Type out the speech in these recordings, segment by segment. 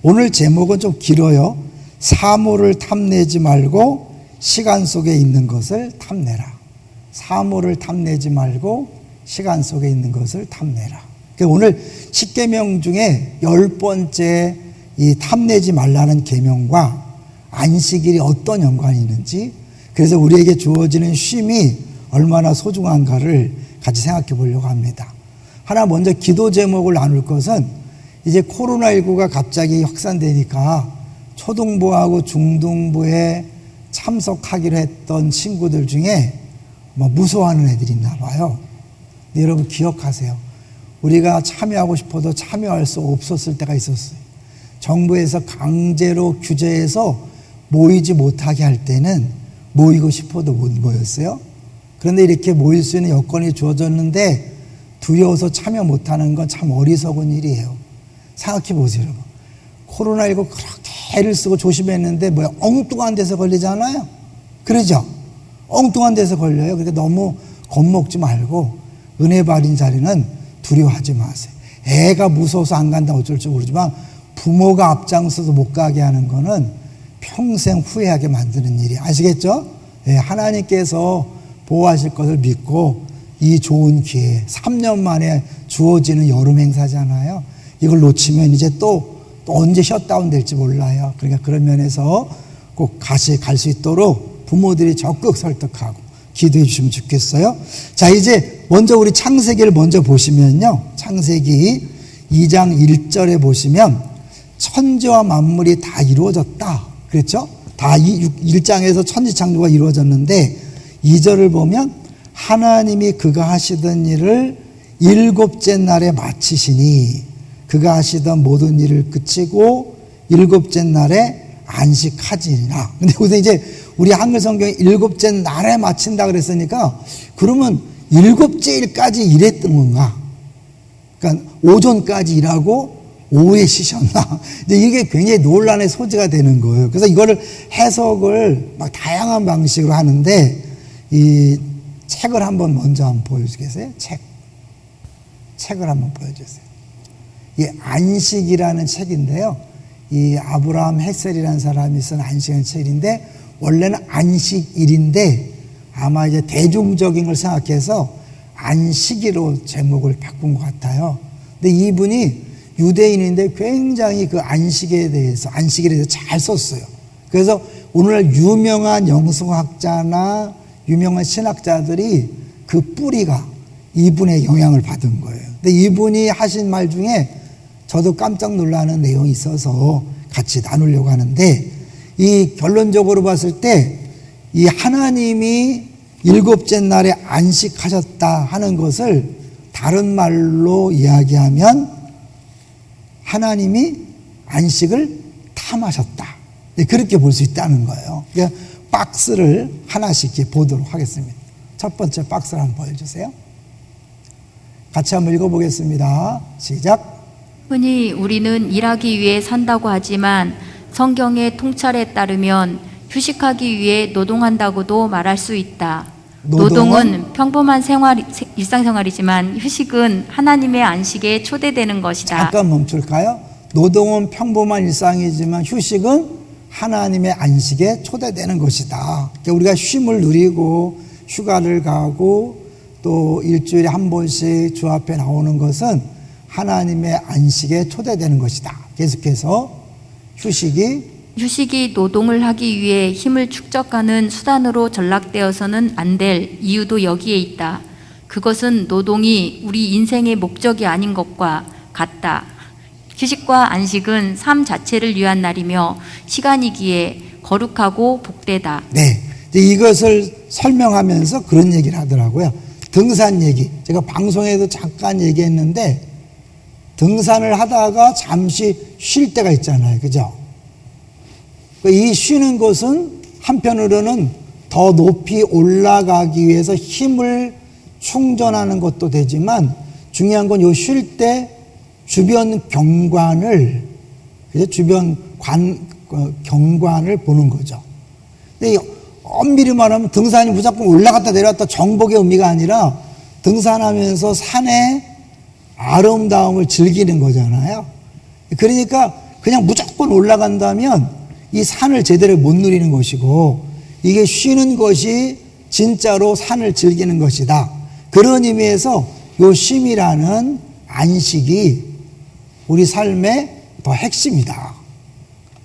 오늘 제목은 좀 길어요. 사물을 탐내지 말고 시간 속에 있는 것을 탐내라. 사물을 탐내지 말고 시간 속에 있는 것을 탐내라. 오늘 10계명 중에 10번째 이 탐내지 말라는 계명과 안식일이 어떤 연관이 있는지, 그래서 우리에게 주어지는 쉼이 얼마나 소중한가를 같이 생각해 보려고 합니다. 하나 먼저 기도 제목을 나눌 것은, 이제 코로나19가 갑자기 확산되니까 초등부하고 중등부에 참석하기로 했던 친구들 중에 무서워하는 애들이 있나 봐요. 근데 여러분 기억하세요. 우리가 참여하고 싶어도 참여할 수 없었을 때가 있었어요. 정부에서 강제로 규제해서 모이지 못하게 할 때는 모이고 싶어도 못 모였어요. 그런데 이렇게 모일 수 있는 여건이 주어졌는데 두려워서 참여 못하는 건 참 어리석은 일이에요. 생각해 보세요, 여러분. 코로나19 그렇게 애를 쓰고 조심했는데 엉뚱한 데서 걸리잖아요. 그러죠? 엉뚱한 데서 걸려요. 그러니까 너무 겁먹지 말고 은혜 받은 자리는 두려워하지 마세요. 애가 무서워서 안 간다 어쩔 줄 모르지만 부모가 앞장서서 못 가게 하는 거는 평생 후회하게 만드는 일이 아시겠죠? 예, 하나님께서 보호하실 것을 믿고 이 좋은 기회, 3년 만에 주어지는 여름 행사잖아요. 이걸 놓치면 이제 또 언제 셧다운 될지 몰라요. 그러니까 그런 면에서 꼭 같이 갈 수 있도록 부모들이 적극 설득하고 기도해 주시면 좋겠어요. 자, 이제 먼저 우리 창세기를 먼저 보시면요. 창세기 2장 1절에 보시면 천지와 만물이 다 이루어졌다. 그랬죠? 다 1장에서 천지 창조가 이루어졌는데 2절을 보면 하나님이 그가 하시던 일을 일곱째 날에 마치시니 그가 하시던 모든 일을 그치고 일곱째 날에 안식하지니라. 근데 여기서 이제 우리 한글 성경이 일곱째 날에 마친다 그랬으니까 그러면 일곱째 일까지 일했던 건가? 그러니까 오전까지 일하고 오후에 쉬셨나? 근데 이게 굉장히 논란의 소지가 되는 거예요. 그래서 이거를 해석을 막 다양한 방식으로 하는데 이 책을 한번 먼저 한번 보여주겠어요? 책을 한번 보여주세요. 이 안식이라는 책인데요. 이 아브라함 헬셀이라는 사람이 쓴 안식이라는 책인데 원래는 안식일인데 아마 이제 대중적인 걸 생각해서 안식일로 제목을 바꾼 것 같아요. 근데 이분이 유대인인데 굉장히 그 안식일에 대해서 잘 썼어요. 그래서 오늘날 유명한 영성학자나 유명한 신학자들이 그 뿌리가 이분의 영향을 받은 거예요. 근데 이분이 하신 말 중에 저도 깜짝 놀라는 내용이 있어서 같이 나누려고 하는데, 이 결론적으로 봤을 때 이 하나님이 일곱째 날에 안식하셨다 하는 것을 다른 말로 이야기하면 하나님이 안식을 탐하셨다. 그렇게 볼 수 있다는 거예요. 그러니까 박스를 하나씩 보도록 하겠습니다. 첫 번째 박스를 한번 보여주세요. 같이 한번 읽어보겠습니다. 시작. 흔히 우리는 일하기 위해 산다고 하지만 성경의 통찰에 따르면 휴식하기 위해 노동한다고도 말할 수 있다. 노동은 평범한 일상생활이지만 휴식은 하나님의 안식에 초대되는 것이다. 잠깐 멈출까요? 노동은 평범한 일상이지만 휴식은 하나님의 안식에 초대되는 것이다. 그러니까 우리가 쉼을 누리고 휴가를 가고 또 일주일에 한 번씩 주 앞에 나오는 것은 하나님의 안식에 초대되는 것이다. 계속해서 휴식이 노동을 하기 위해 힘을 축적하는 수단으로 전락되어서는 안 될 이유도 여기에 있다. 그것은 노동이 우리 인생의 목적이 아닌 것과 같다. 휴식과 안식은 삶 자체를 위한 날이며 시간이기에 거룩하고 복되다. 네, 이것을 설명하면서 그런 얘기를 하더라고요. 등산 얘기. 제가 방송에도 잠깐 얘기했는데 등산을 하다가 잠시 쉴 때가 있잖아요. 그죠? 이 쉬는 것은 한편으로는 더 높이 올라가기 위해서 힘을 충전하는 것도 되지만 중요한 건 요 쉴 때 주변 경관을 경관을 보는 거죠. 근데 엄밀히 말하면 등산이 무조건 올라갔다 내려갔다 정복의 의미가 아니라 등산하면서 산의 아름다움을 즐기는 거잖아요. 그러니까 그냥 무조건 올라간다면 이 산을 제대로 못 누리는 것이고, 이게 쉬는 것이 진짜로 산을 즐기는 것이다. 그런 의미에서 요 쉼이라는 안식이 우리 삶의 더 핵심이다.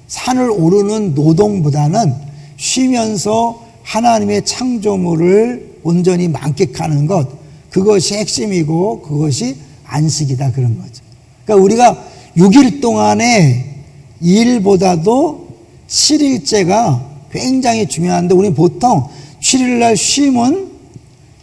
산을 오르는 노동보다는 쉬면서 하나님의 창조물을 온전히 만끽하는 것, 그것이 핵심이고 그것이 안식이다, 그런 거죠. 그러니까 우리가 6일 동안의 일보다도 7일째가 굉장히 중요한데, 우리는 보통 7일날 쉼은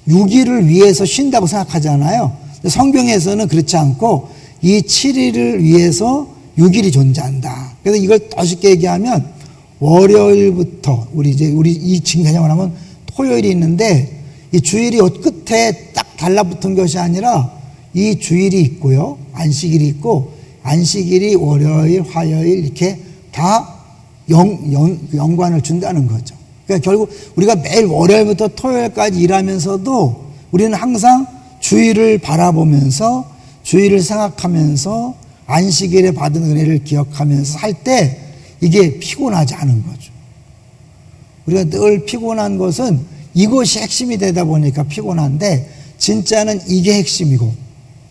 6일을 위해서 쉰다고 생각하잖아요. 성경에서는 그렇지 않고 이 7일을 위해서 6일이 존재한다. 그래서 이걸 더 쉽게 얘기하면 월요일부터 우리 이 지금 개념을 하면 토요일이 있는데, 이 주일이 끝에 딱 달라붙은 것이 아니라 이 주일이 있고요, 안식일이 있고, 안식일이 월요일, 화요일 이렇게 다 연관을 준다는 거죠. 그러니까 결국 우리가 매일 월요일부터 토요일까지 일하면서도 우리는 항상 주일을 바라보면서, 주일을 생각하면서, 안식일에 받은 은혜를 기억하면서 할 때 이게 피곤하지 않은 거죠. 우리가 늘 피곤한 것은 이것이 핵심이 되다 보니까 피곤한데, 진짜는 이게 핵심이고,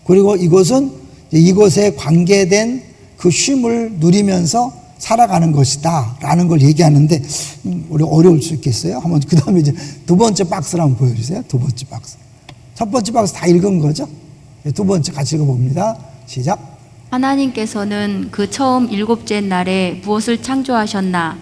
그리고 이것은 이것에 관계된 그 쉼을 누리면서 살아가는 것이다 라는 걸 얘기하는데, 우리 어려울 수 있겠어요? 한번 그 다음에 이제 두 번째 박스를 한번 보여주세요. 두 번째 박스. 첫 번째 박스 다 읽은 거죠? 두 번째 같이 읽어봅니다. 시작. 하나님께서는 그 처음 일곱째 날에 무엇을 창조하셨나?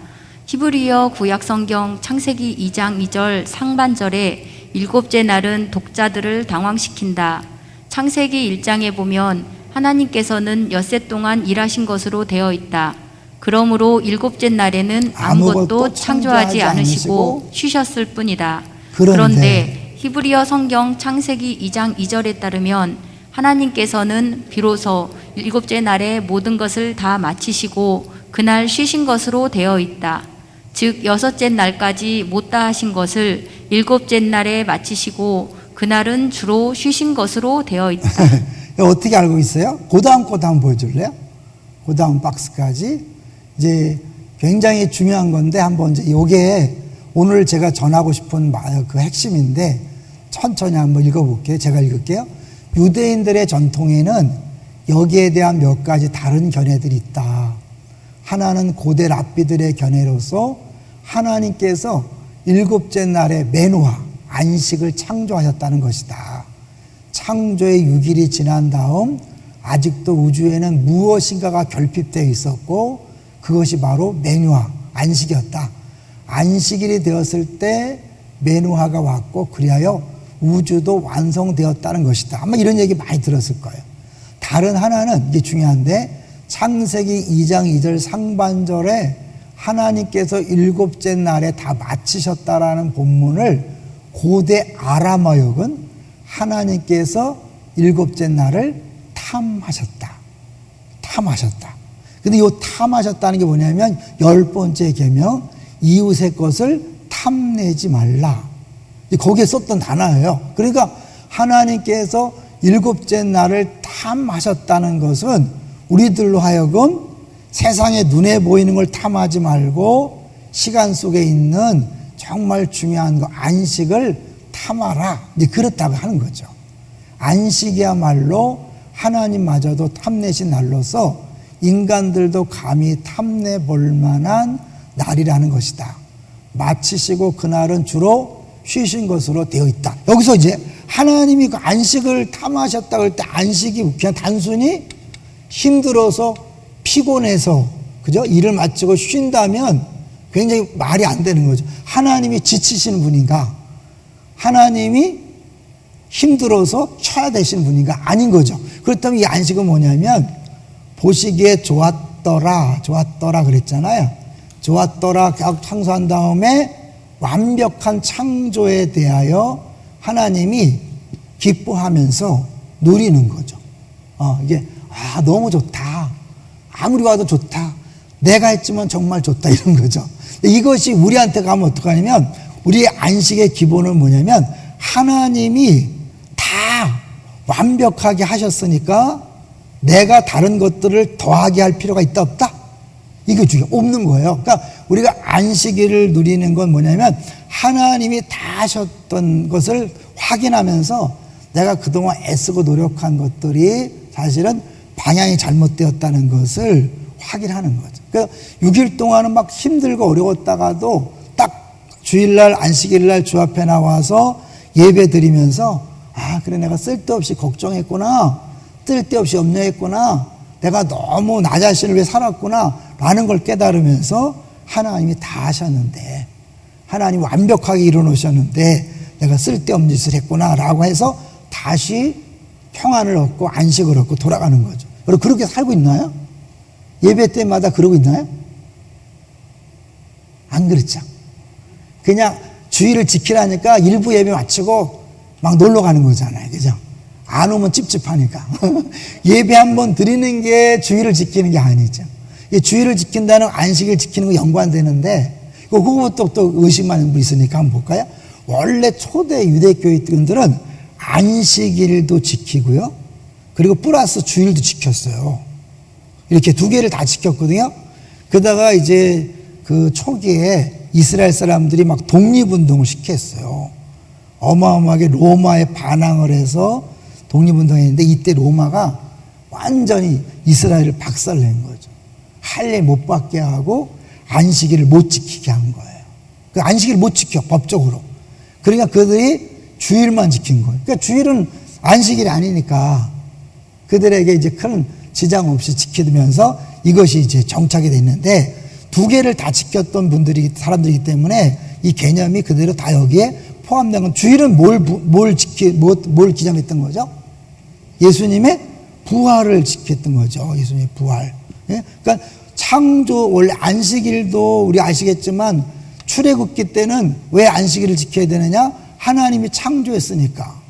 히브리어 구약성경 창세기 2장 2절 상반절에 일곱째 날은 독자들을 당황시킨다. 창세기 1장에 보면 하나님께서는 엿새 동안 일하신 것으로 되어 있다. 그러므로 일곱째 날에는 아무것도 창조하지 않으시고 쉬셨을 뿐이다. 그런데 히브리어 성경 창세기 2장 2절에 따르면 하나님께서는 비로소 일곱째 날에 모든 것을 다 마치시고 그날 쉬신 것으로 되어 있다. 즉 여섯째 날까지 못다 하신 것을 일곱째 날에 마치시고 그날은 주로 쉬신 것으로 되어 있다. 어떻게 알고 있어요? 그 다음 거 한번 보여줄래요? 그 다음 박스까지. 이제 굉장히 중요한 건데, 한번 이제 요게 오늘 제가 전하고 싶은 그 핵심인데, 천천히 한번 읽어볼게요. 제가 읽을게요. 유대인들의 전통에는 여기에 대한 몇 가지 다른 견해들이 있다. 하나는 고대 랍비들의 견해로서 하나님께서 일곱째 날에 메노아, 안식을 창조하셨다는 것이다. 창조의 6일이 지난 다음 아직도 우주에는 무엇인가가 결핍되어 있었고, 그것이 바로 메노아, 안식이었다. 안식일이 되었을 때 메노아가 왔고, 그리하여 우주도 완성되었다는 것이다. 아마 이런 얘기 많이 들었을 거예요. 다른 하나는, 이게 중요한데, 창세기 2장 2절 상반절에 하나님께서 일곱째 날에 다 마치셨다라는 본문을 고대 아람어역은 하나님께서 일곱째 날을 탐하셨다. 탐하셨다. 근데 이 탐하셨다는 게 뭐냐면 10번째 계명, 이웃의 것을 탐내지 말라. 거기에 썼던 단어예요. 그러니까 하나님께서 일곱째 날을 탐하셨다는 것은 우리들로 하여금 세상에 눈에 보이는 걸 탐하지 말고 시간 속에 있는 정말 중요한 거, 안식을 탐하라. 이제 그렇다고 하는 거죠. 안식이야말로 하나님마저도 탐내신 날로서 인간들도 감히 탐내 볼 만한 날이라는 것이다. 마치시고 그날은 주로 쉬신 것으로 되어 있다. 여기서 이제 하나님이 그 안식을 탐하셨다고 할 때 안식이 그냥 단순히 힘들어서 피곤해서 그죠? 일을 마치고 쉰다면 굉장히 말이 안 되는 거죠. 하나님이 지치시는 분인가? 하나님이 힘들어서 쉬어야 되시는 분인가? 아닌 거죠. 그렇다면 이 안식은 뭐냐면 보시기에 좋았더라 그랬잖아요. 좋았더라 창조한 다음에 완벽한 창조에 대하여 하나님이 기뻐하면서 누리는 거죠. 이게 너무 좋다. 아무리 봐도 좋다. 내가 했지만 정말 좋다, 이런 거죠. 이것이 우리한테 가면 어떡하냐면, 우리의 안식의 기본은 뭐냐면 하나님이 다 완벽하게 하셨으니까 내가 다른 것들을 더하게 할 필요가 있다 없다? 이거 주의 없는 거예요. 그러니까 우리가 안식일을 누리는 건 뭐냐면 하나님이 다 하셨던 것을 확인하면서 내가 그동안 애쓰고 노력한 것들이 사실은 방향이 잘못되었다는 것을 확인하는 거죠. 그러니까 6일 동안은 막 힘들고 어려웠다가도 딱 주일날 안식일날 주 앞에 나와서 예배 드리면서 아 그래 내가 쓸데없이 걱정했구나, 쓸데없이 염려했구나, 내가 너무 나 자신을 위해 살았구나 라는 걸 깨달으면서 하나님이 다 하셨는데, 하나님이 완벽하게 이루어놓으셨는데 내가 쓸데없는 짓을 했구나 라고 해서 다시 평안을 얻고 안식을 얻고 돌아가는 거죠. 여러분 그렇게 살고 있나요? 예배 때마다 그러고 있나요? 안 그렇죠. 그냥 주일을 지키라니까 일부 예배 마치고 막 놀러 가는 거잖아요. 그죠? 안 오면 찝찝하니까. 예배 한번 드리는 게 주일을 지키는 게 아니죠. 주일을 지킨다는 안식일 지키는 거 연관되는데, 그것도 또 의심하는 분 있으니까 한번 볼까요? 원래 초대 유대교인들은 안식일도 지키고요. 그리고 플러스 주일도 지켰어요. 이렇게 두 개를 다 지켰거든요. 그러다가 이제 그 초기에 이스라엘 사람들이 막 독립운동을 시켰어요. 어마어마하게 로마에 반항을 해서 독립운동했는데 이때 로마가 완전히 이스라엘을 박살낸 거죠. 할례 못 받게 하고 안식일을 못 지키게 한 거예요. 그 안식일 못 지켜 법적으로. 그러니까 그들이 주일만 지킨 거예요. 그러니까 주일은 안식일이 아니니까 그들에게 이제 큰 지장 없이 지키면서 이것이 이제 정착이 됐는데, 두 개를 다 지켰던 사람들이기 때문에 이 개념이 그대로 다 여기에 포함된 건, 주일은 뭘 기념했던 거죠? 예수님의 부활을 지켰던 거죠. 예수님의 부활. 예? 그러니까 창조, 원래 안식일도 우리 아시겠지만 출애굽기 때는 왜 안식일을 지켜야 되느냐? 하나님이 창조했으니까.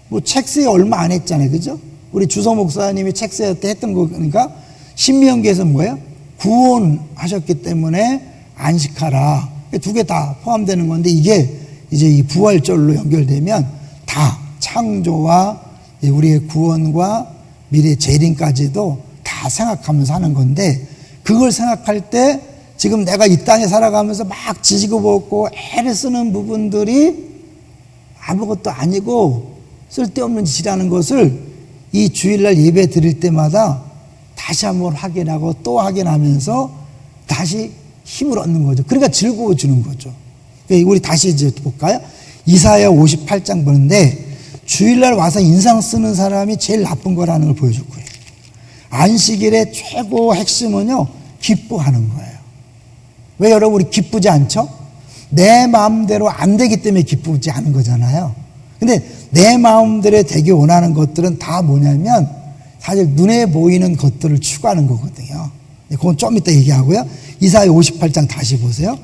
뭐 책세에 얼마 안 했잖아요. 그죠? 우리 주서 목사님이 책세 때 했던 거니까 신명기에서 뭐예요? 구원하셨기 때문에 안식하라. 두 개 다 포함되는 건데, 이게 이제 이 부활절로 연결되면 다 창조와 우리의 구원과 미래 재림까지도 다 생각하면서 하는 건데, 그걸 생각할 때 지금 내가 이 땅에 살아가면서 막 지지고 볶고 애를 쓰는 부분들이 아무것도 아니고 쓸데없는 짓이라는 것을 이 주일날 예배 드릴 때마다 다시 한번 확인하고 또 확인하면서 다시 힘을 얻는 거죠. 그러니까 즐거워지는 거죠. 우리 다시 이제 볼까요? 이사야 58장 보는데, 주일날 와서 인상 쓰는 사람이 제일 나쁜 거라는 걸 보여줄 거예요. 안식일의 최고 핵심은요, 기뻐하는 거예요. 왜 여러분 우리 기쁘지 않죠? 내 마음대로 안 되기 때문에 기쁘지 않은 거잖아요. 근데 내 마음대로 되기 원하는 것들은 다 뭐냐면 사실 눈에 보이는 것들을 추구하는 거거든요. 그건 좀 이따 얘기하고요. 이사야 58장 다시 보세요.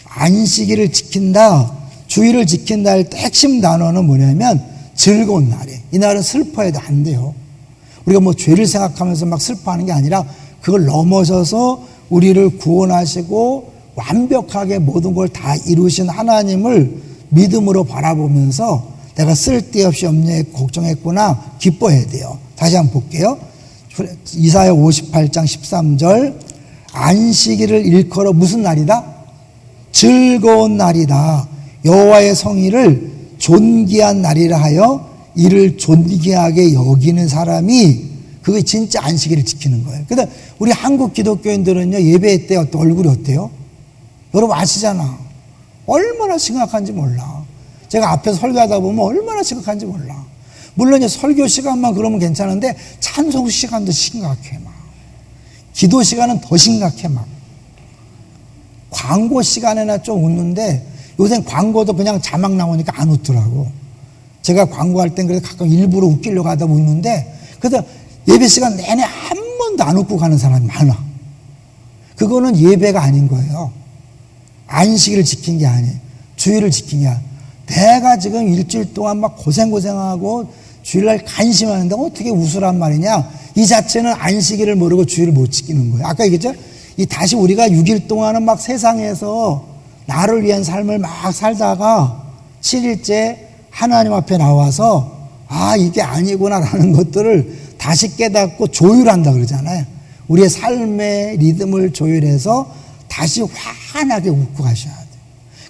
안식일을 지킨다, 주일을 지킨다 할 때 핵심 단어는 뭐냐면 즐거운 날이에요. 이 날은 슬퍼해도 안 돼요. 우리가 뭐 죄를 생각하면서 막 슬퍼하는 게 아니라 그걸 넘어서서 우리를 구원하시고 완벽하게 모든 걸 다 이루신 하나님을 믿음으로 바라보면서 내가 쓸데없이 염려했고 걱정했구나 기뻐해야 돼요. 다시 한번 볼게요. 이사야 58장 13절, 안식일을 일컬어 무슨 날이다? 즐거운 날이다. 여호와의 성의를 존귀한 날이라 하여 이를 존귀하게 여기는 사람이 그게 진짜 안식일을 지키는 거예요. 근데 우리 한국 기독교인들은요, 예배 때 얼굴이 어때요? 여러분 아시잖아. 얼마나 심각한지 몰라. 제가 앞에서 설교하다 보면 얼마나 심각한지 몰라. 물론 이제 설교 시간만 그러면 괜찮은데 찬송 시간도 심각해 막. 기도 시간은 더 심각해 막. 광고 시간에나 좀 웃는데 요새 광고도 그냥 자막 나오니까 안 웃더라고. 제가 광고할 땐 그래도 가끔 일부러 웃기려고 하다 웃는데, 그래서 예배 시간 내내 한 번도 안 웃고 가는 사람이 많아. 그거는 예배가 아닌 거예요. 안식일을 지킨 게 아니에요. 주일을 지킨 게 아니에요. 내가 지금 일주일 동안 막 고생하고 주일날 간심하는데 어떻게 웃으란 말이냐. 이 자체는 안식일을 모르고 주일을 못 지키는 거예요. 아까 얘기했죠? 다시 우리가 6일 동안은 막 세상에서 나를 위한 삶을 막 살다가 7일째 하나님 앞에 나와서 아 이게 아니구나라는 것들을 다시 깨닫고 조율한다 그러잖아요. 우리의 삶의 리듬을 조율해서 다시 환하게 웃고 가셔야 돼요.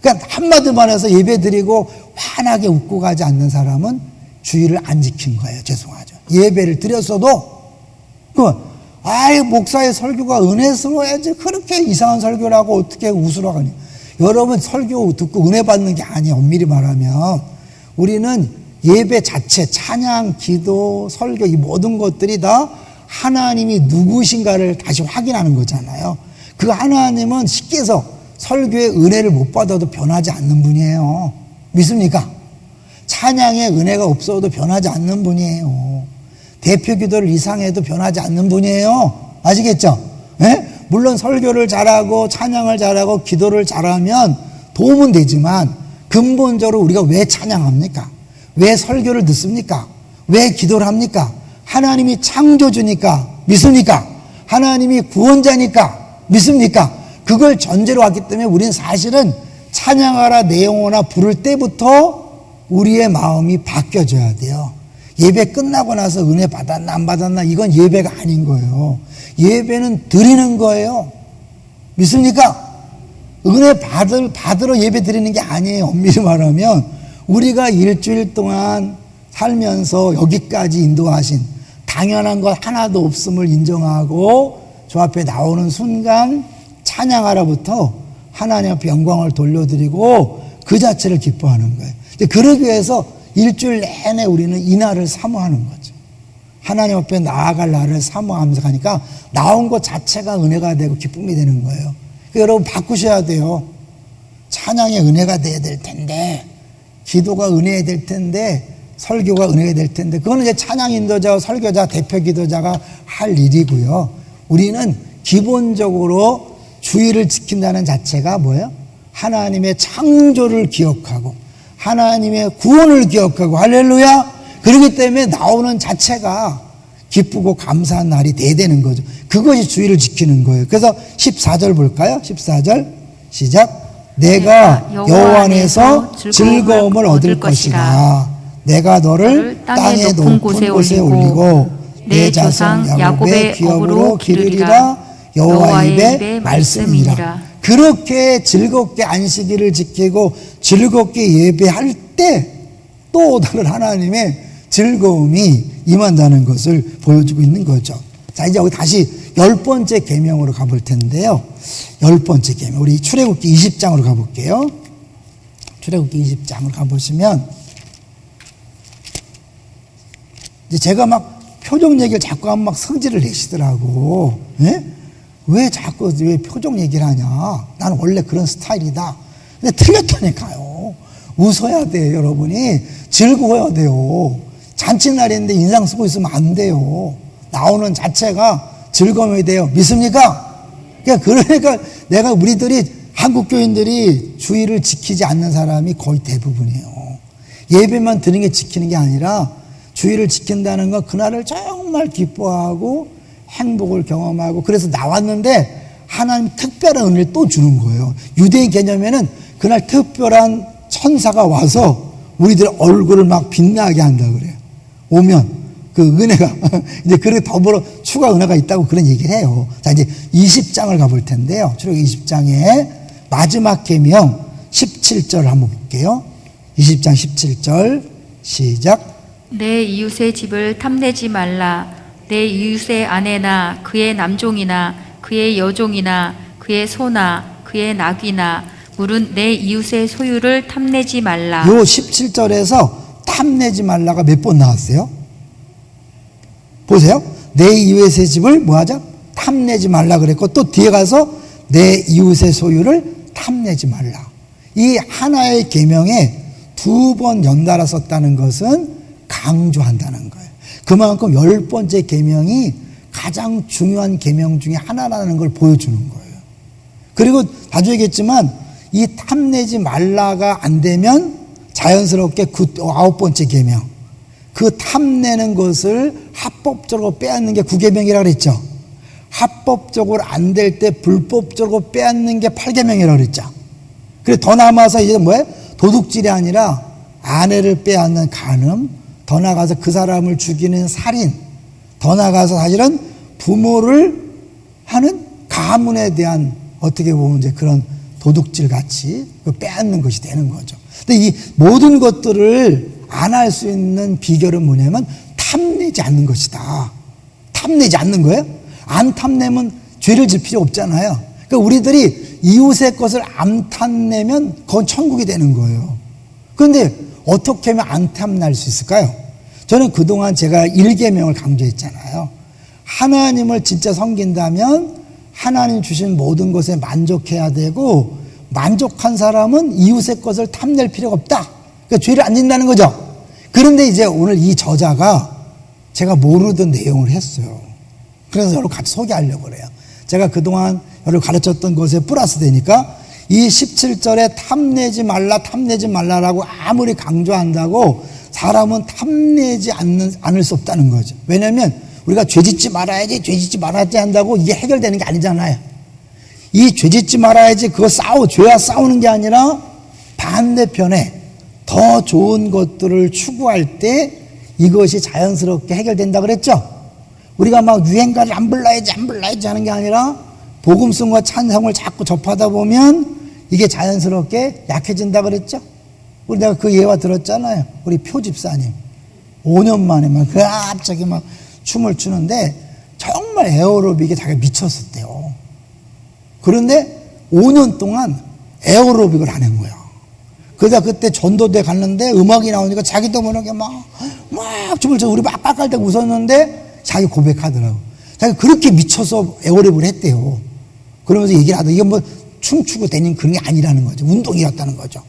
그러니까 한마디로 말해서 예배 드리고 환하게 웃고 가지 않는 사람은 주의를 안 지킨 거예요. 죄송하죠. 예배를 드렸어도 목사의 설교가 은혜스러워야지 그렇게 이상한 설교를 하고 어떻게 웃으러 가냐. 여러분 설교 듣고 은혜 받는 게 아니에요. 엄밀히 말하면 우리는 예배 자체, 찬양, 기도, 설교 이 모든 것들이 다 하나님이 누구신가를 다시 확인하는 거잖아요. 그 하나님은 쉽게 해서 설교의 은혜를 못 받아도 변하지 않는 분이에요. 믿습니까? 찬양의 은혜가 없어도 변하지 않는 분이에요. 대표 기도를 이상해도 변하지 않는 분이에요. 아시겠죠? 네? 물론 설교를 잘하고 찬양을 잘하고 기도를 잘하면 도움은 되지만 근본적으로 우리가 왜 찬양합니까? 왜 설교를 듣습니까? 왜 기도를 합니까? 하나님이 창조주니까. 믿습니까? 하나님이 구원자니까. 믿습니까? 그걸 전제로 왔기 때문에 우리는 사실은 찬양하라 내 영혼아 부를 때부터 우리의 마음이 바뀌어져야 돼요. 예배 끝나고 나서 은혜 받았나 안 받았나 이건 예배가 아닌 거예요. 예배는 드리는 거예요. 믿습니까? 은혜 받으러 예배 드리는 게 아니에요. 엄밀히 말하면 우리가 일주일 동안 살면서 여기까지 인도하신 당연한 것 하나도 없음을 인정하고 저 앞에 나오는 순간 찬양하라부터 하나님 앞에 영광을 돌려드리고 그 자체를 기뻐하는 거예요. 그러기 위해서 일주일 내내 우리는 이 날을 사모하는 거죠. 하나님 앞에 나아갈 날을 사모하면서 가니까 나온 것 자체가 은혜가 되고 기쁨이 되는 거예요. 그러니까 여러분 바꾸셔야 돼요. 찬양의 은혜가 돼야 될 텐데, 기도가 은혜가 될 텐데, 설교가 은혜가 될 텐데, 그거는 이제 찬양 인도자와 설교자, 대표 기도자가 할 일이고요. 우리는 기본적으로 주의를 지킨다는 자체가 뭐예요? 하나님의 창조를 기억하고 하나님의 구원을 기억하고 할렐루야. 그렇기 때문에 나오는 자체가 기쁘고 감사한 날이 돼야 되는 거죠. 그것이 주의를 지키는 거예요. 그래서 14절 볼까요? 14절 시작. 내가 여호와 안에서 즐거움을 얻을 것이라. 내가 너를 땅의 높은 곳에 올리고 내 조상 야곱의 기업으로 기르리라. 여호와의 입의 말씀이라. 그렇게 즐겁게 안식일을 지키고 즐겁게 예배할 때 또 다른 하나님의 즐거움이 임한다는 것을 보여주고 있는 거죠. 자, 이제 여기 다시 10번째 계명으로 가볼 텐데요. 10번째 계명. 우리 출애굽기 20장으로 가볼게요. 출애굽기 20장으로 가보시면 이제 제가 막 표정 얘기를 자꾸 하면 막 성질을 내시더라고. 예? 왜 자꾸 왜 표정 얘기를 하냐? 나는 원래 그런 스타일이다. 근데 틀렸다니까요. 웃어야 돼요, 여러분이. 즐거워야 돼요. 잔칫날인데 인상 쓰고 있으면 안 돼요. 나오는 자체가 즐거움이 돼요. 믿습니까? 그러니까 내가 우리들이 한국 교인들이 주의를 지키지 않는 사람이 거의 대부분이에요. 예배만 드리는 게 지키는 게 아니라 주의를 지킨다는 건 그날을 정말 기뻐하고 행복을 경험하고 그래서 나왔는데 하나님 특별한 은혜를 또 주는 거예요. 유대인 개념에는 그날 특별한 천사가 와서 우리들 얼굴을 막 빛나게 한다 그래요. 오면 그 은혜가 이제 그렇게 더불어 추가 은혜가 있다고 그런 얘기를 해요. 자, 이제 20장을 가볼 텐데요. 출애굽기 20장의 마지막 계명 17절 한번 볼게요. 20장 17절 시작. 내 이웃의 집을 탐내지 말라. 내 이웃의 아내나 그의 남종이나 그의 여종이나 그의 소나 그의 낙이나 물은 내 이웃의 소유를 탐내지 말라. 요 17절에서 탐내지 말라가 몇 번 나왔어요? 보세요. 내 이웃의 집을 뭐하자? 탐내지 말라 그랬고 또 뒤에 가서 내 이웃의 소유를 탐내지 말라. 이 하나의 계명에 2번 연달아 썼다는 것은 강조한다는 거예요. 그만큼 10번째 계명이 가장 중요한 계명 중에 하나라는 걸 보여주는 거예요. 그리고 나중에 겠지만 이 탐내지 말라가 안 되면 자연스럽게 9번째 계명, 그 탐내는 것을 합법적으로 빼앗는 게 9계명이라고 그랬죠. 합법적으로 안 될 때 불법적으로 빼앗는 게 8계명이라고 그랬죠. 그래 더 남아서 이제 뭐예요? 도둑질이 아니라 아내를 빼앗는 간음, 더 나가서 그 사람을 죽이는 살인, 더 나가서 사실은 부모를 하는 가문에 대한 어떻게 보면 이제 그런 도둑질 같이 빼앗는 것이 되는 거죠. 근데 이 모든 것들을 안 할 수 있는 비결은 뭐냐면 탐내지 않는 것이다. 탐내지 않는 거예요. 안 탐내면 죄를 질 필요 없잖아요. 그러니까 우리들이 이웃의 것을 안 탐내면 그건 천국이 되는 거예요. 그런데 어떻게 하면 안 탐날 수 있을까요? 저는 그동안 제가 일계명을 강조했잖아요. 하나님을 진짜 섬긴다면 하나님 주신 모든 것에 만족해야 되고, 만족한 사람은 이웃의 것을 탐낼 필요가 없다. 그러니까 죄를 안 짓는다는 거죠. 그런데 이제 오늘 이 저자가 제가 모르던 내용을 했어요. 그래서 여러분 같이 소개하려고 그래요. 제가 그동안 여러분 가르쳤던 것에 플러스 되니까 이 17절에 탐내지 말라라고 아무리 강조한다고 사람은 탐내지 않을 수 없다는 거죠. 왜냐하면 우리가 죄짓지 말아야지 한다고 이게 해결되는 게 아니잖아요. 이 죄짓지 말아야지 그거 죄와 싸우는 게 아니라 반대편에 더 좋은 것들을 추구할 때 이것이 자연스럽게 해결된다 그랬죠. 우리가 막 유행가를 안 불러야지 하는 게 아니라 복음성과 찬송을 자꾸 접하다 보면 이게 자연스럽게 약해진다 그랬죠. 우리 내가 그 예화 들었잖아요. 우리 표 집사님 5년 만에 막 갑자기 막 춤을 추는데 정말 에어로빅에 자기가 미쳤었대요. 그런데 5년 동안 에어로빅을 하는 거야. 그러다 그때 전도대 갔는데 음악이 나오니까 자기도 모르게 막 춤을 춰. 우리 막 깔깔대고 웃었는데 자기 고백하더라고. 자기 그렇게 미쳐서 에어로빅을 했대요. 그러면서 얘기를 하더라고. 이게 뭐 춤추고 다니는 그런 게 아니라는 거죠. 운동이었다는 거죠.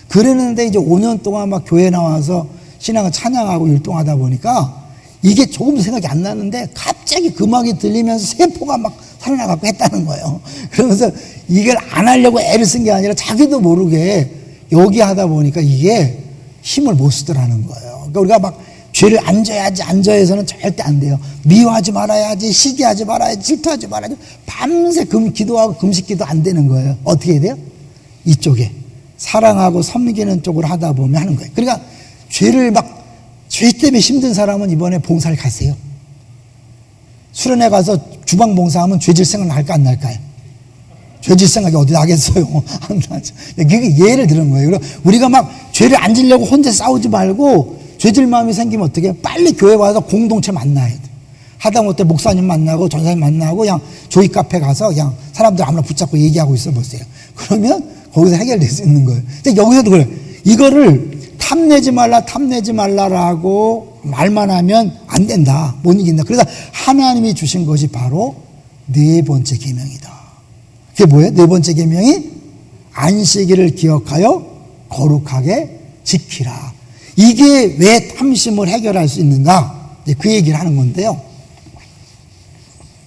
그랬는데 이제 5년 동안 막 교회 나와서 신앙을 찬양하고 율동하다 보니까 이게 조금 생각이 안 나는데 갑자기 그 음악이 들리면서 세포가 막 살아나갖고 했다는 거예요. 그러면서 이걸 안 하려고 애를 쓴 게 아니라 자기도 모르게 여기 하다 보니까 이게 힘을 못 쓰더라는 거예요. 그러니까 우리가 막 죄를 안 져야지는 절대 안 돼요. 미워하지 말아야지, 시기하지 말아야지, 질투하지 말아야지. 밤새 기도하고 금식기도 안 되는 거예요. 어떻게 해야 돼요? 이쪽에 사랑하고 섬기는 쪽으로 하다 보면 하는 거예요. 그러니까 죄 때문에 힘든 사람은 이번에 봉사를 가세요. 수련회 가서 주방 봉사하면 죄질 생각 날까 안 날까요? 죄질 생각이 어디 나겠어요? 안 나죠. 그게 예를 들은 거예요. 우리가 막 죄를 안 지려고 혼자 싸우지 말고 죄질 마음이 생기면 어떻게 해요? 빨리 교회 와서 공동체 만나야 돼. 하다못해 목사님 만나고 전사님 만나고 그냥 조이 카페 가서 그냥 사람들 아무나 붙잡고 얘기하고 있어 보세요. 그러면 거기서 해결될 수 있는 거예요. 근데 여기서도 그래요. 이거를 탐내지 말라라고 말만 하면 안 된다. 못 이긴다. 그래서 하나님이 주신 것이 바로 네 번째 계명이다. 그게 뭐예요? 네 번째 계명이 안식일을 기억하여 거룩하게 지키라. 이게 왜 탐심을 해결할 수 있는가? 이제 그 얘기를 하는 건데요.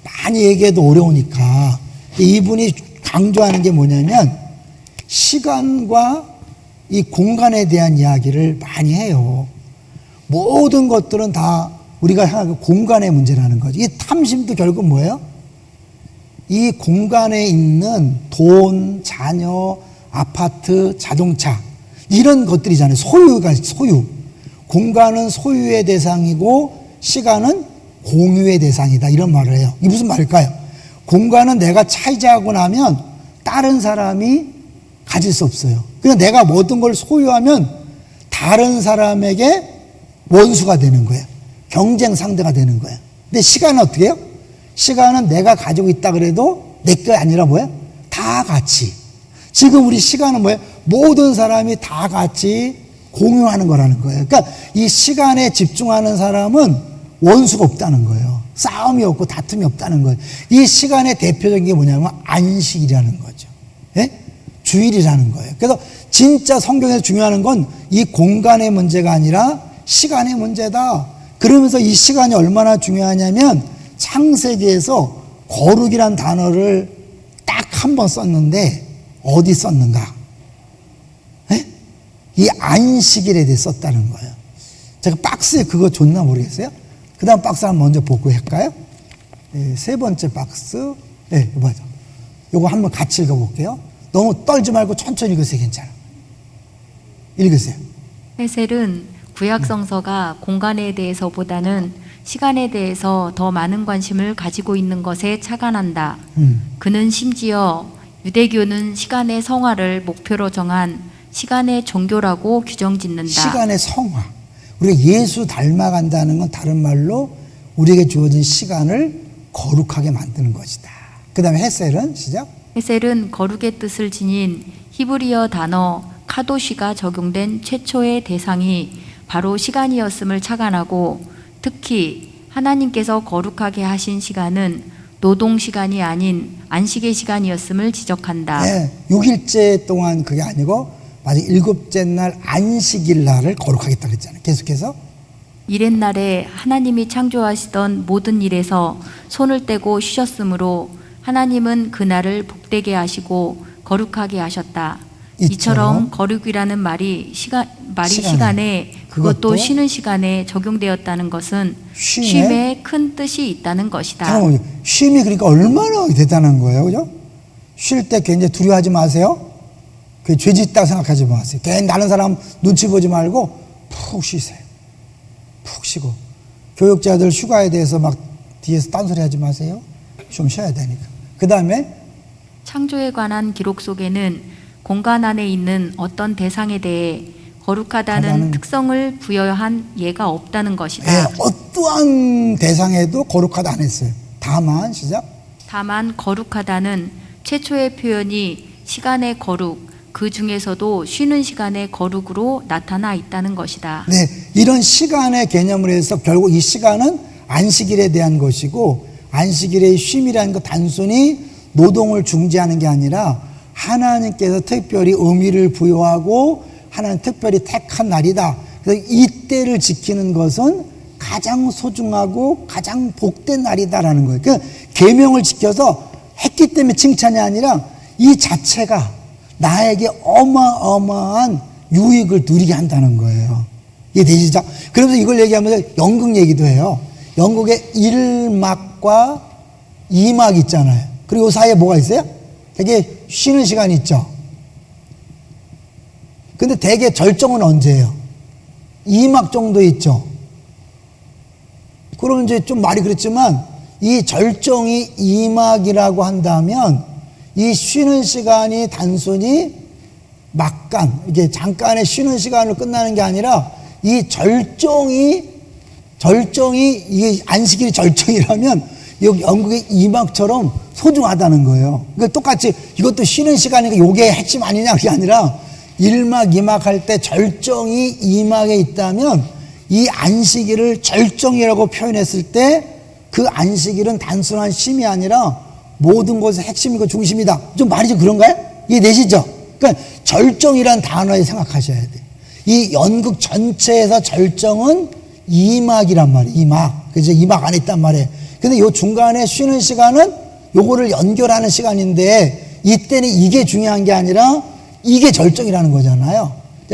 많이 얘기해도 어려우니까 이분이 강조하는 게 뭐냐면 시간과 이 공간에 대한 이야기를 많이 해요. 모든 것들은 다 우리가 향하는 공간의 문제라는 거죠. 이 탐심도 결국 뭐예요? 이 공간에 있는 돈, 자녀, 아파트, 자동차 이런 것들이잖아요. 소유. 공간은 소유의 대상이고 시간은 공유의 대상이다. 이런 말을 해요. 이게 무슨 말일까요? 공간은 내가 차지하고 나면 다른 사람이 가질 수 없어요. 그냥 내가 모든 걸 소유하면 다른 사람에게 원수가 되는 거예요. 경쟁 상대가 되는 거예요. 근데 시간은 어떻게 해요? 시간은 내가 가지고 있다 그래도 내 게 아니라 뭐예요? 다 같이. 지금 우리 시간은 뭐예요? 모든 사람이 다 같이 공유하는 거라는 거예요. 그러니까 이 시간에 집중하는 사람은 원수가 없다는 거예요. 싸움이 없고 다툼이 없다는 거예요. 이 시간의 대표적인 게 뭐냐면 안식이라는 거죠. 예? 주일이라는 거예요. 그래서 진짜 성경에서 중요한 건 이 공간의 문제가 아니라 시간의 문제다. 그러면서 이 시간이 얼마나 중요하냐면 창세기에서 거룩이란 단어를 딱 한 번 썼는데 어디 썼는가? 에? 이 안식일에 대해 썼다는 거예요. 제가 박스에 그거 줬나 모르겠어요. 그 다음 박스 한번 먼저 보고 할까요? 네, 세 번째 박스. 네, 맞아. 요거 한번 같이 읽어볼게요. 너무 떨지 말고 천천히 읽으세요. 괜찮아. 읽으세요. 헤셀은 구약 성서가 공간에 대해서보다는 시간에 대해서 더 많은 관심을 가지고 있는 것에 차가 난다. 그는 심지어 유대교는 시간의 성화를 목표로 정한 시간의 종교라고 규정짓는다. 시간의 성화. 우리가 예수 닮아간다는 건 다른 말로 우리에게 주어진 시간을 거룩하게 만드는 것이다. 그 다음에 헤셀은 시작. 헤셀은 거룩의 뜻을 지닌 히브리어 단어 카도시가 적용된 최초의 대상이 바로 시간이었음을 착안하고 특히 하나님께서 거룩하게 하신 시간은 노동 시간이 아닌 안식의 시간이었음을 지적한다. 네, 6일째 동안 그게 아니고 마지막 7째 날 안식일 날을 거룩하겠다 그랬잖아요. 계속해서 이렛날에 하나님이 창조하시던 모든 일에서 손을 떼고 쉬셨으므로 하나님은 그날을 복되게 하시고 거룩하게 하셨다. 이처럼 거룩이라는 말이 시간에 그것도 쉬는 시간에 적용되었다는 것은 쉼에 큰 뜻이 있다는 것이다. 잠깐만요. 쉼이 그러니까 얼마나 대단한 거예요, 그죠? 쉴 때 굉장히 두려워하지 마세요. 그 죄짓다고 생각하지 마세요. 괜히 다른 사람 눈치 보지 말고 푹 쉬세요. 푹 쉬고 교육자들 휴가에 대해서 막 뒤에서 딴소리 하지 마세요. 좀 쉬어야 되니까. 그 다음에 창조에 관한 기록 속에는 공간 안에 있는 어떤 대상에 대해 거룩하다는 특성을 부여한 예가 없다는 것이다. 네, 어떠한 대상에도 거룩하다 안 했어요. 다만 시작. 다만 거룩하다는 최초의 표현이 시간의 거룩, 그 중에서도 쉬는 시간의 거룩으로 나타나 있다는 것이다. 네, 이런 시간의 개념을 해서 결국 이 시간은 안식일에 대한 것이고 안식일의 쉼이라는 것 단순히 노동을 중지하는 게 아니라 하나님께서 특별히 의미를 부여하고 하나님 특별히 택한 날이다. 그래서 이때를 지키는 것은 가장 소중하고 가장 복된 날이다라는 거예요. 그 계명을 지켜서 했기 때문에 칭찬이 아니라 이 자체가 나에게 어마어마한 유익을 누리게 한다는 거예요. 이해되시죠? 그러면서 이걸 얘기하면서 연극 얘기도 해요. 연극에 1막과 2막 있잖아요. 그리고 그 사이에 뭐가 있어요? 되게 쉬는 시간이 있죠. 근데 되게 절정은 언제예요? 2막 정도 있죠. 그러면 이제 좀 말이 그렇지만 이 절정이 2막이라고 한다면 이 쉬는 시간이 단순히 막간, 이게 잠깐의 쉬는 시간으로 끝나는 게 아니라 이 절정이 이 안식일이 절정이라면 이 연극의 2막처럼 소중하다는 거예요. 그러니까 똑같이 이것도 쉬는 시간이니까 이게 핵심 아니냐 그게 아니라 1막, 2막 할 때 절정이 2막에 있다면 이 안식일을 절정이라고 표현했을 때 그 안식일은 단순한 쉼이 아니라 모든 것의 핵심이고 중심이다. 좀 말이 좀 그런가요? 이해되시죠? 그러니까 절정이란 단어에 생각하셔야 돼요. 이 연극 전체에서 절정은 2막이란 말이에요. 2막. 그죠? 2막 안에 있단 말이에요. 근데 요 중간에 쉬는 시간은 요거를 연결하는 시간인데 이때는 이게 중요한 게 아니라 이게 절정이라는 거잖아요.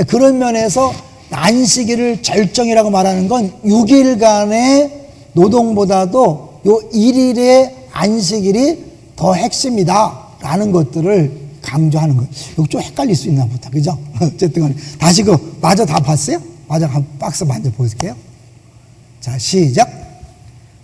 그런 면에서 안식일을 절정이라고 말하는 건 6일간의 노동보다도 요 1일의 안식일이 더 핵심이다라는 것들을 강조하는 거예요. 이거 좀 헷갈릴 수 있나 보다. 그죠? 어쨌든 간에 다시 마저 다 봤어요? 마저 한 박스 만져 보실게요. 자, 시작.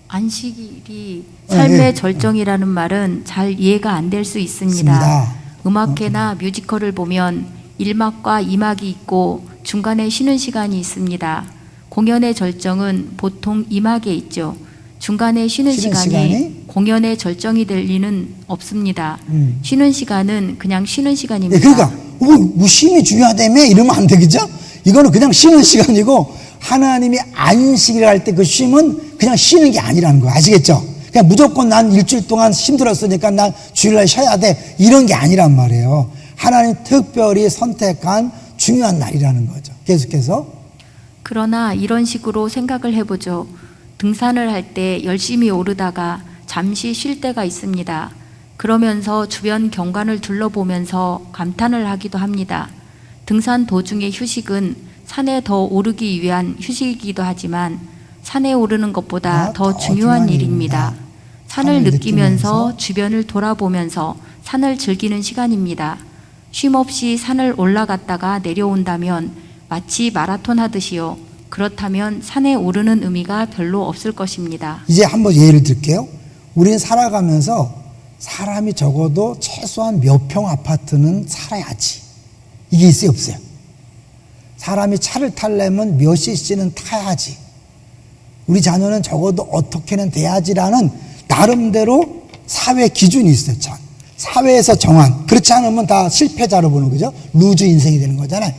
안식일이 삶의 절정이라는 말은 잘 이해가 안 될 수 있습니다. 음악회나 뮤지컬을 보면 1막과 2막이 있고 중간에 쉬는 시간이 있습니다. 공연의 절정은 보통 2막에 있죠. 중간에 쉬는 시간이 공연의 절정이 될 리는 없습니다. 쉬는 시간은 그냥 쉬는 시간입니다. 네, 그러니까 뭐 쉼이 중요하다며 이러면 안 되겠죠? 이거는 그냥 쉬는 시간이고 하나님이 안식일 할 때 그 쉼은 그냥 쉬는 게 아니라는 거예요. 아시겠죠? 그냥 무조건 난 일주일 동안 힘들었으니까 난 주일날 쉬어야 돼 이런 게 아니란 말이에요. 하나님 특별히 선택한 중요한 날이라는 거죠. 계속해서 그러나 이런 식으로 생각을 해보죠. 등산을 할 때 열심히 오르다가 잠시 쉴 때가 있습니다. 그러면서 주변 경관을 둘러보면서 감탄을 하기도 합니다. 등산 도중의 휴식은 산에 더 오르기 위한 휴식이기도 하지만 산에 오르는 것보다 더 중요한 일입니다. 산을 느끼면서 주변을 돌아보면서 산을 즐기는 시간입니다. 쉼없이 산을 올라갔다가 내려온다면 마치 마라톤 하듯이요. 그렇다면 산에 오르는 의미가 별로 없을 것입니다. 이제 한번 예를 들게요. 우리는 살아가면서 사람이 적어도 최소한 몇 평 아파트는 살아야지. 이게 있어요, 없어요? 사람이 차를 타려면 몇 cc는 타야지. 우리 자녀는 적어도 어떻게는 돼야지라는 나름대로 사회 기준이 있어요. 참. 사회에서 정한. 그렇지 않으면 다 실패자로 보는 거죠. 루저 인생이 되는 거잖아요.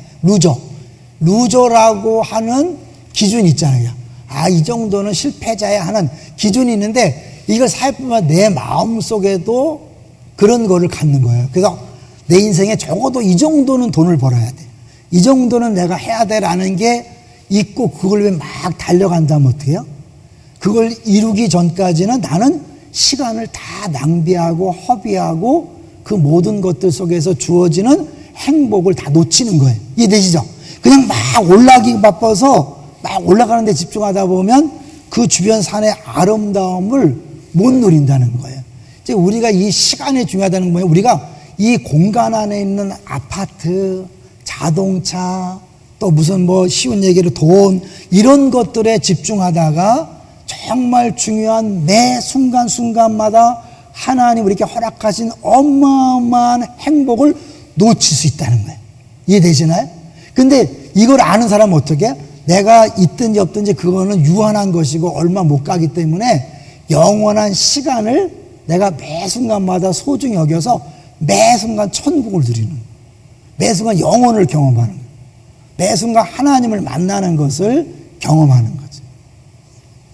루저라고 하는 기준이 있잖아요. 아, 이 정도는 실패자야 하는 기준이 있는데 이걸 살펴보면 내 마음속에도 그런 거를 갖는 거예요. 그래서 내 인생에 적어도 이 정도는 돈을 벌어야 돼. 이 정도는 내가 해야 돼라는 게 있고 그걸 왜 막 달려간다면 어떻게 해요? 그걸 이루기 전까지는 나는 시간을 다 낭비하고 허비하고 그 모든 것들 속에서 주어지는 행복을 다 놓치는 거예요. 이해되시죠? 그냥 막 올라가기 바빠서 막 올라가는 데 집중하다 보면 그 주변 산의 아름다움을 못 누린다는 거예요. 이제 우리가 이 시간이 중요하다는 거예요. 우리가 이 공간 안에 있는 아파트, 자동차, 또 무슨 뭐 쉬운 얘기로 돈, 이런 것들에 집중하다가 정말 중요한 매 순간순간마다 하나님 우리에게 허락하신 어마어마한 행복을 놓칠 수 있다는 거예요. 이해되시나요? 근데 이걸 아는 사람은 어떻게? 내가 있든지 없든지 그거는 유한한 것이고 얼마 못 가기 때문에 영원한 시간을 내가 매 순간마다 소중히 여겨서 매 순간 천국을 누리는 거예요. 매 순간 영혼을 경험하는 거예요. 매 순간 하나님을 만나는 것을 경험하는 거죠.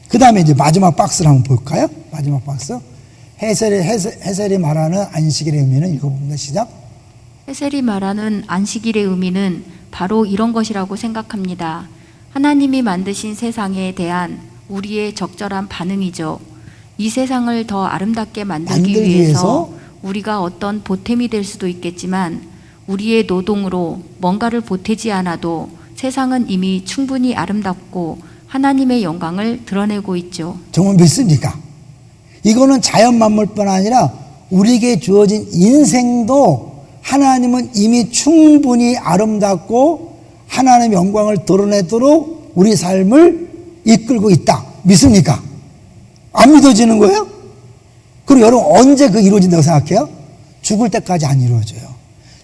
그 다음에 이제 마지막 박스를 한번 볼까요? 마지막 박스. 헤셀이 말하는 안식일의 의미는 읽어봅니다. 시작. 헤셀이 말하는 안식일의 의미는 바로 이런 것이라고 생각합니다. 하나님이 만드신 세상에 대한 우리의 적절한 반응이죠. 이 세상을 더 아름답게 만들기 위해서 우리가 어떤 보탬이 될 수도 있겠지만 우리의 노동으로 뭔가를 보태지 않아도 세상은 이미 충분히 아름답고 하나님의 영광을 드러내고 있죠. 정말 믿습니까? 이거는 자연 만물뿐 아니라 우리에게 주어진 인생도 하나님은 이미 충분히 아름답고 하나님의 영광을 드러내도록 우리 삶을 이끌고 있다. 믿습니까? 안 믿어지는 거예요? 그럼 여러분 언제 그 이루어진다고 생각해요? 죽을 때까지 안 이루어져요.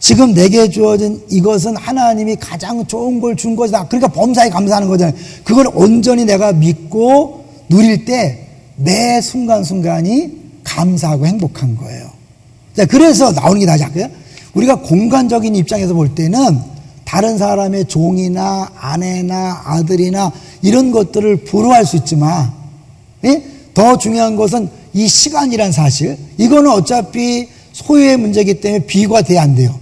지금 내게 주어진 이것은 하나님이 가장 좋은 걸 준 것이다. 그러니까 범사에 감사하는 거잖아요. 그걸 온전히 내가 믿고 누릴 때 매 순간순간이 감사하고 행복한 거예요. 자, 그래서 나오는 게 나지 않고요? 우리가 공간적인 입장에서 볼 때는 다른 사람의 종이나 아내나 아들이나 이런 것들을 부러워할 수 있지만, 예? 더 중요한 것은 이 시간이란 사실. 이거는 어차피 소유의 문제이기 때문에 비교가 돼야 안 돼요.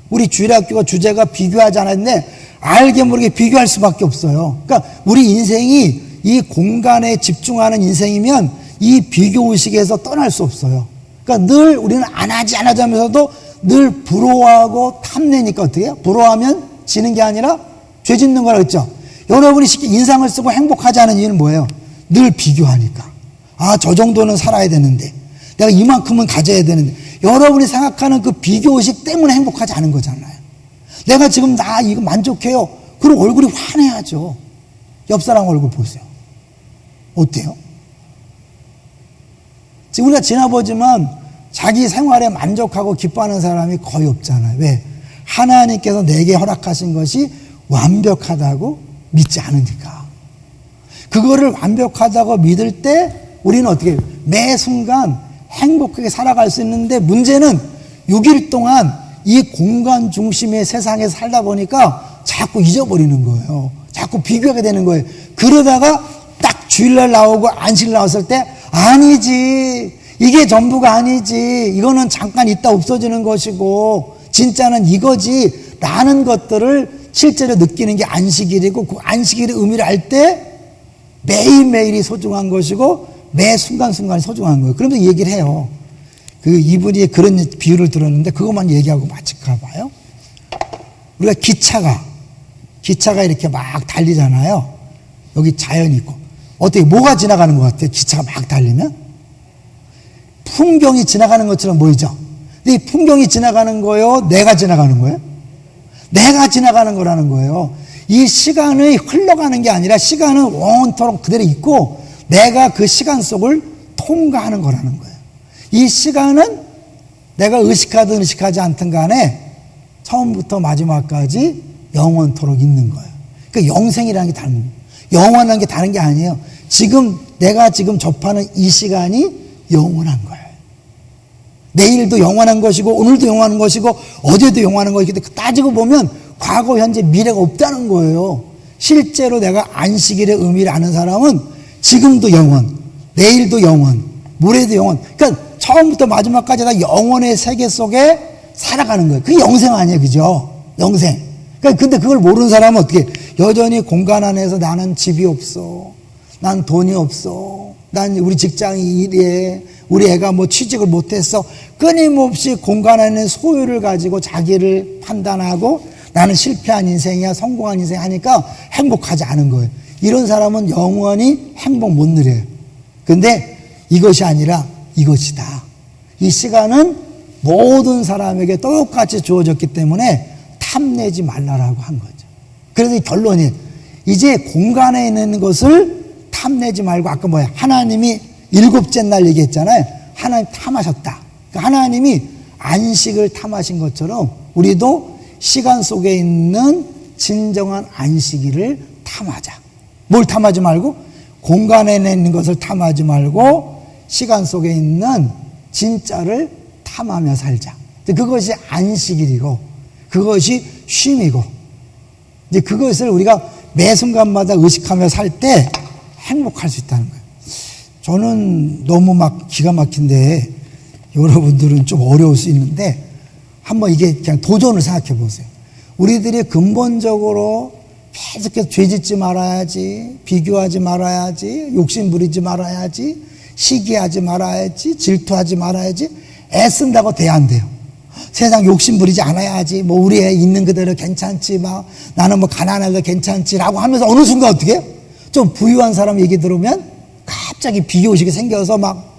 우리 주일학교가 주제가 비교하지 않았는데 알게 모르게 비교할 수밖에 없어요. 그러니까 우리 인생이 이 공간에 집중하는 인생이면 이 비교의식에서 떠날 수 없어요. 그러니까 늘 우리는 안 하지 하면서도 늘 부러워하고 탐내니까 어떻게 해요? 부러워하면 지는 게 아니라 죄 짓는 거라 그랬죠. 여러분이 쉽게 인상을 쓰고 행복하지 않은 이유는 뭐예요? 늘 비교하니까. 아, 저 정도는 살아야 되는데 내가 이만큼은 가져야 되는데 여러분이 생각하는 그 비교의식 때문에 행복하지 않은 거잖아요. 내가 지금 나 이거 만족해요. 그럼 얼굴이 환해야죠. 옆 사람 얼굴 보세요. 어때요? 지금 우리가 지나보지만 자기 생활에 만족하고 기뻐하는 사람이 거의 없잖아요. 왜? 하나님께서 내게 허락하신 것이 완벽하다고 믿지 않으니까. 그거를 완벽하다고 믿을 때 우리는 어떻게 매 순간 행복하게 살아갈 수 있는데 문제는 6일 동안 이 공간 중심의 세상에서 살다 보니까 자꾸 잊어버리는 거예요. 자꾸 비교하게 되는 거예요. 그러다가 딱 주일날 나오고 안식일 나왔을 때 아니지. 이게 전부가 아니지. 이거는 잠깐 있다 없어지는 것이고 진짜는 이거지. 라는 것들을 실제로 느끼는 게 안식일이고 그 안식일의 의미를 알 때 매일매일이 소중한 것이고 매 순간순간이 소중한 거예요. 그러면서 얘기를 해요. 그 이분이 그런 비유를 들었는데 그것만 얘기하고 마칠까 봐요. 우리가 기차가 이렇게 막 달리잖아요. 여기 자연이 있고. 어떻게 뭐가 지나가는 것 같아요? 기차가 막 달리면? 풍경이 지나가는 것처럼 보이죠? 근데 이 풍경이 지나가는 거예요? 내가 지나가는 거예요? 내가 지나가는 거라는 거예요. 이 시간이 흘러가는 게 아니라 시간은 영원토록 그대로 있고 내가 그 시간 속을 통과하는 거라는 거예요. 이 시간은 내가 의식하든 의식하지 않든 간에 처음부터 마지막까지 영원토록 있는 거예요. 그러니까 영생이라는 게 다른 거예요. 영원한 게 다른 게 아니에요. 지금 내가 지금 접하는 이 시간이 영원한 거예요. 내일도 영원한 것이고 오늘도 영원한 것이고 어제도 영원한 것이기 때문에 따지고 보면 과거, 현재, 미래가 없다는 거예요. 실제로 내가 안식일의 의미를 아는 사람은 지금도 영원, 내일도 영원, 모레도 영원. 그러니까 처음부터 마지막까지 다 영원의 세계 속에 살아가는 거예요. 그게 영생 아니에요, 그죠? 영생. 그러니까 근데 그걸 모르는 사람은 어떻게? 여전히 공간 안에서 나는 집이 없어, 난 돈이 없어, 난 우리 직장이 이래, 우리 애가 뭐 취직을 못했어. 끊임없이 공간 안에 소유를 가지고 자기를 판단하고 나는 실패한 인생이야, 성공한 인생 하니까 행복하지 않은 거예요. 이런 사람은 영원히 행복 못 누려요. 근데 이것이 아니라 이것이다. 이 시간은 모든 사람에게 똑같이 주어졌기 때문에 탐내지 말라라고 한 거죠. 그래서 결론이 이제 공간에 있는 것을 탐내지 말고 아까 뭐야? 하나님이 일곱째 날 얘기했잖아요. 하나님 탐하셨다. 그러니까 하나님이 안식을 탐하신 것처럼 우리도 시간 속에 있는 진정한 안식일을 탐하자. 뭘 탐하지 말고? 공간에 있는 것을 탐하지 말고 시간 속에 있는 진짜를 탐하며 살자. 그것이 안식일이고 그것이 쉼이고 이제 그것을 우리가 매 순간마다 의식하며 살 때 행복할 수 있다는 거예요. 저는 너무 막 기가 막힌데 여러분들은 좀 어려울 수 있는데 한번 이게 그냥 도전을 생각해 보세요. 우리들이 근본적으로 계속해서 죄짓지 말아야지, 비교하지 말아야지, 욕심 부리지 말아야지, 시기하지 말아야지, 질투하지 말아야지 애쓴다고 돼야 안 돼요. 세상 욕심 부리지 않아야지, 뭐 우리 애 있는 그대로 괜찮지, 막 나는 뭐 가난해도 괜찮지라고 하면서 어느 순간 어떻게 해요? 좀 부유한 사람 얘기 들으면 갑자기 비교의식이 생겨서 막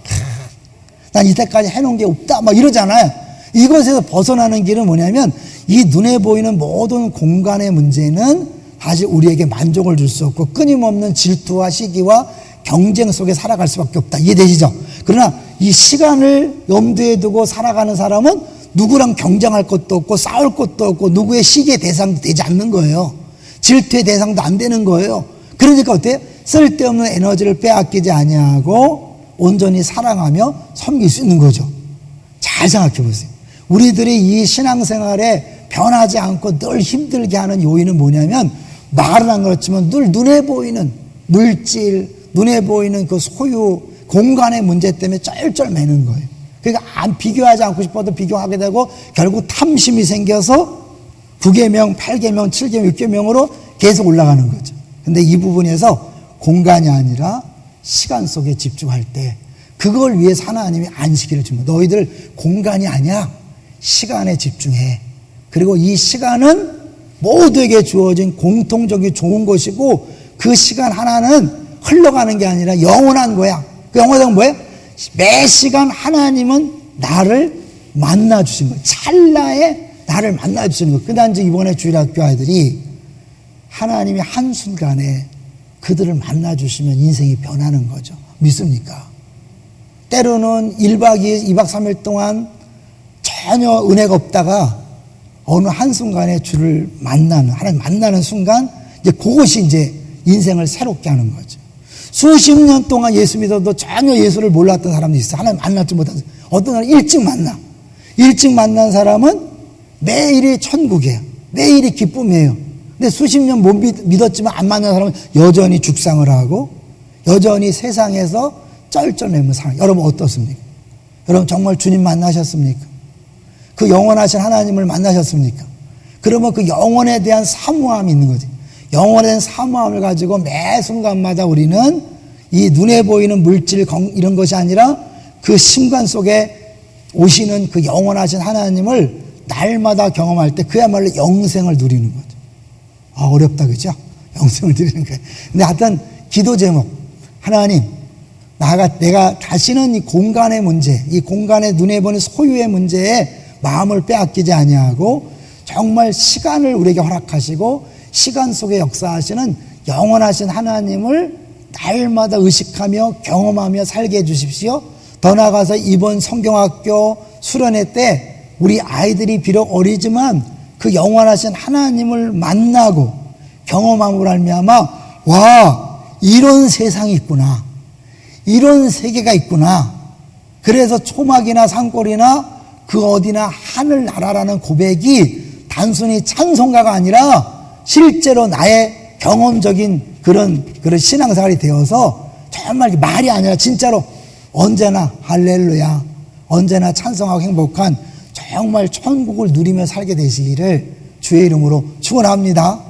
난 이때까지 해놓은 게 없다 막 이러잖아요. 이것에서 벗어나는 길은 뭐냐면 이 눈에 보이는 모든 공간의 문제는 사실 우리에게 만족을 줄 수 없고 끊임없는 질투와 시기와 경쟁 속에 살아갈 수밖에 없다. 이해되시죠? 그러나 이 시간을 염두에 두고 살아가는 사람은 누구랑 경쟁할 것도 없고 싸울 것도 없고 누구의 시기의 대상도 되지 않는 거예요. 질투의 대상도 안 되는 거예요. 그러니까 어때요? 쓸데없는 에너지를 빼앗기지 아니하고 온전히 사랑하며 섬길 수 있는 거죠. 잘 생각해 보세요. 우리들이 이 신앙생활에 변하지 않고 늘 힘들게 하는 요인은 뭐냐면 말은 안 그렇지만 늘 눈에 보이는 물질, 눈에 보이는 그 소유, 공간의 문제 때문에 쩔쩔매는 거예요. 그러니까 안 비교하지 않고 싶어도 비교하게 되고 결국 탐심이 생겨서 9계명, 8계명, 7계명, 6계명으로 계속 올라가는 거죠. 근데 이 부분에서 공간이 아니라 시간 속에 집중할 때 그걸 위해서 하나님이 안식일을 줍니다. 너희들 공간이 아니야. 시간에 집중해. 그리고 이 시간은 모두에게 주어진 공통적인 좋은 것이고 그 시간 하나는 흘러가는 게 아니라 영원한 거야. 그 영원한 건 뭐예요? 매 시간 하나님은 나를 만나주신 거예요. 찰나에 나를 만나주시는 거예요. 그다음 이번에 주일학교 아이들이 하나님이 한순간에 그들을 만나주시면 인생이 변하는 거죠. 믿습니까? 때로는 1박 2일, 2박 3일 동안 전혀 은혜가 없다가 어느 한순간에 주를 만나는, 하나님 만나는 순간 이제 그것이 이제 인생을 새롭게 하는 거죠. 수십 년 동안 예수 믿어도 전혀 예수를 몰랐던 사람도 있어요. 하나님 만나지 못한 사람. 어떤 사람은 일찍 만나. 일찍 만난 사람은 매일이 천국이에요. 매일이 기쁨이에요. 근데 수십 년 못 믿었지만 안 만난 사람은 여전히 죽상을 하고 여전히 세상에서 쩔쩔매면 살아요. 여러분 어떻습니까? 여러분 정말 주님 만나셨습니까? 그 영원하신 하나님을 만나셨습니까? 그러면 그 영원에 대한 사모함이 있는 거지. 영원에 대한 사모함을 가지고 매 순간마다 우리는 이 눈에 보이는 물질 이런 것이 아니라 그 심관 속에 오시는 그 영원하신 하나님을 날마다 경험할 때 그야말로 영생을 누리는 거죠. 아, 어렵다, 그죠? 영생을 누리는 거예요. 근데 하여튼 기도 제목, 하나님, 내가 다시는 이 공간의 문제, 이 공간의 눈에 보는 소유의 문제에 마음을 빼앗기지 아니하고 정말 시간을 우리에게 허락하시고 시간 속에 역사하시는 영원하신 하나님을 날마다 의식하며 경험하며 살게 해주십시오. 더 나아가서 이번 성경학교 수련회 때 우리 아이들이 비록 어리지만 그 영원하신 하나님을 만나고 경험함으로 말미암아 와, 이런 세상이 있구나, 이런 세계가 있구나. 그래서 초막이나 산골이나 그 어디나 하늘나라라는 고백이 단순히 찬송가가 아니라 실제로 나의 경험적인 그런 신앙생활이 되어서 정말 말이 아니라 진짜로 언제나 할렐루야, 언제나 찬송하고 행복한 정말 천국을 누리며 살게 되시기를 주의 이름으로 축원합니다.